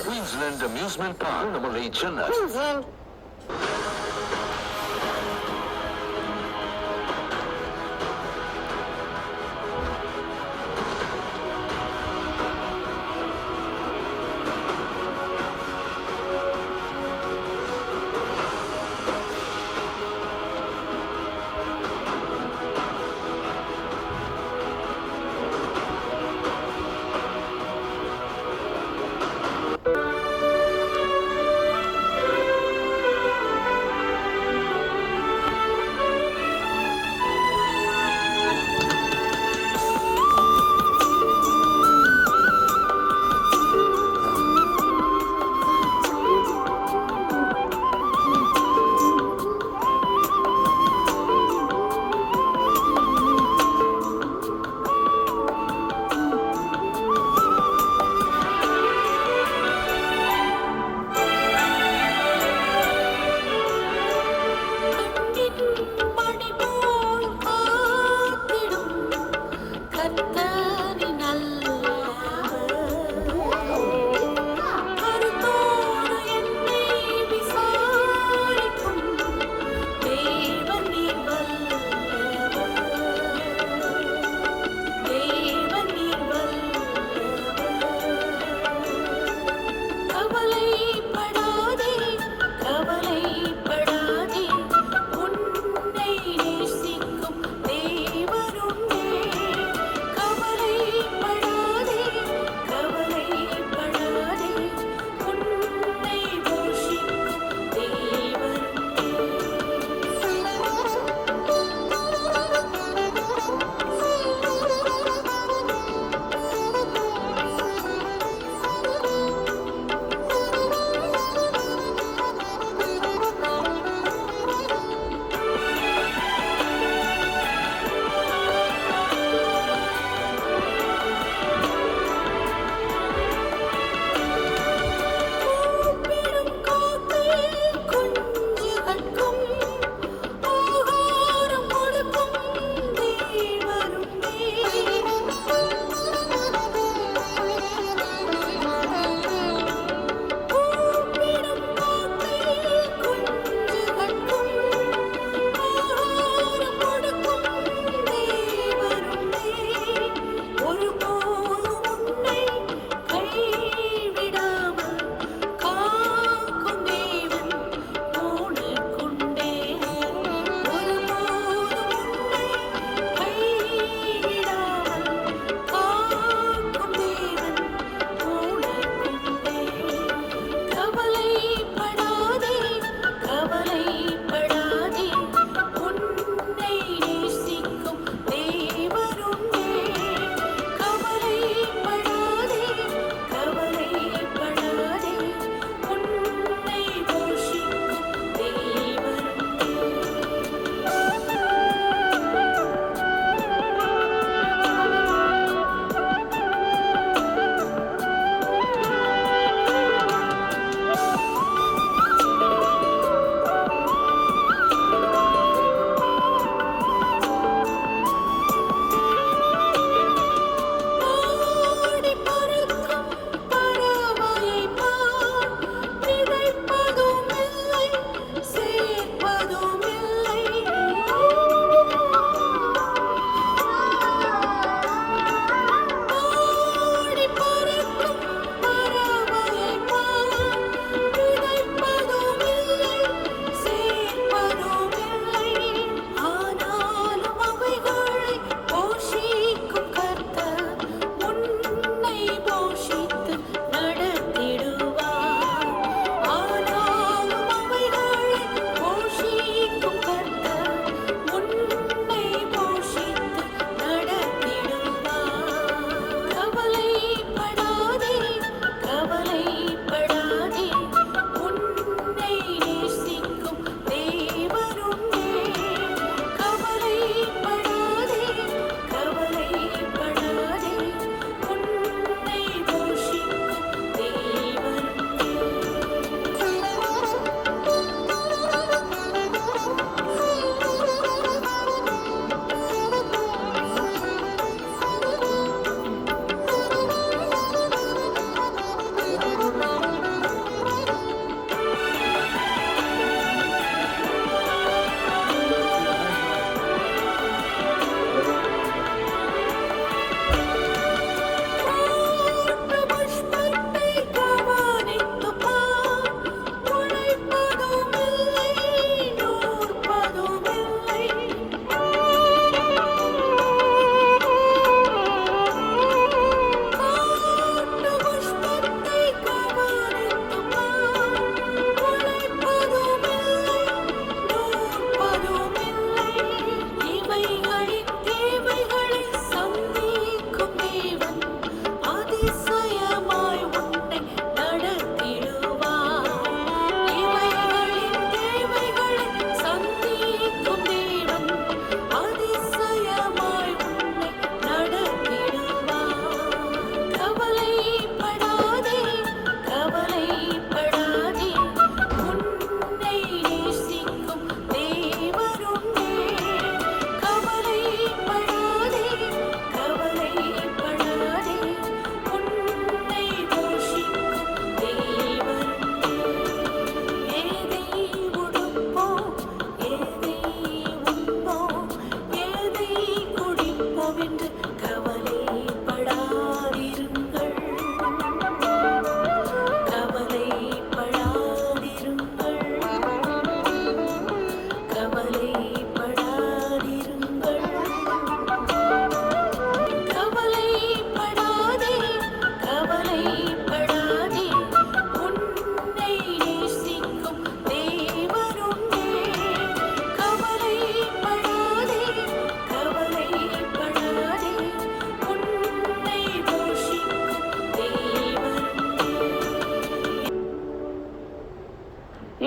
Queensland Amusement Park naman ay Chennai.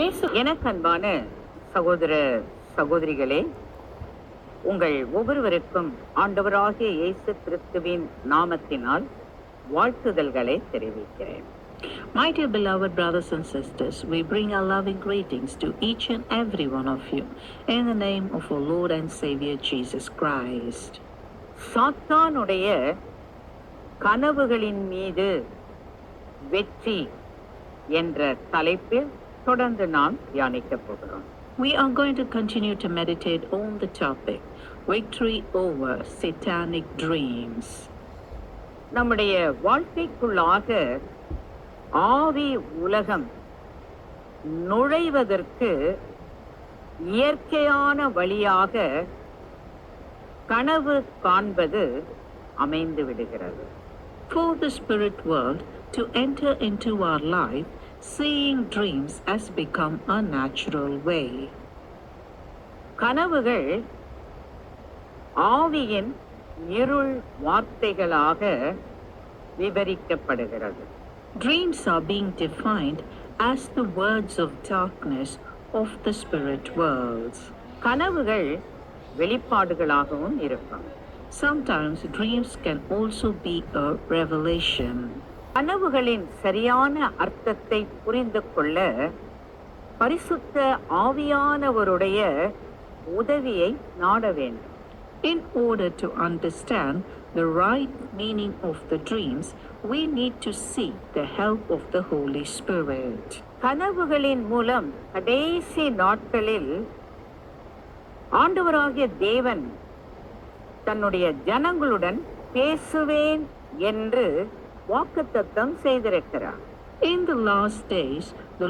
எனக்கு அன்பான சகோதர சகோதரிகளே, உங்கள் ஒவ்வொருவருக்கும் ஆண்டவராகிய இயேசு கிறிஸ்துவின் நாமத்தினால் வாழ்த்துதல்களை தெரிவிக்கிறேன். My dear beloved brothers and sisters, we bring our loving greetings to each and every one of you in the name of our Lord and Savior Jesus Christ. சாத்தானுடைய கனவுகளின் மீது வெற்றி என்ற தலைப்பில் தொடர்ந்து நாம் தியானிக்கப் போகிறோம். We are going to continue to meditate on the topic, Victory over Satanic Dreams. நம்முடைய வாழ்க்கைக்குள்ளாக ஆவி உலகம் நுழைவதற்கு இயற்கையான வழியாக கனவு காண்பது அமைந்து விடுகிறது. For the spirit world to enter into our life, seeing dreams has become a natural way. கனவுகள் ஆவியின் இருள் வார்த்தைகளாக விவரிக்கப்படுகிறது. Dreams are being defined as the words of darkness of the spirit worlds. கனவுகள் வெளிப்பாடுகளாகவும் இருக்கும். Sometimes dreams can also be a revelation. கனவுகளின் சரியான அர்த்தத்தை புரிந்து கொள்ள பரிசுத்த ஆவியானவருடைய உதவியை நாட வேண்டும். In order to understand the right meaning of the dreams, we need to seek the help of the Holy Spirit. கனவுகளின் மூலம் கடைசி நாட்களில் ஆண்டவராகிய தேவன் தன்னுடைய ஜனங்களுடன் பேசுவேன் என்று வாக்குத்தத்தம் செய்திருக்கிறார். In the last days,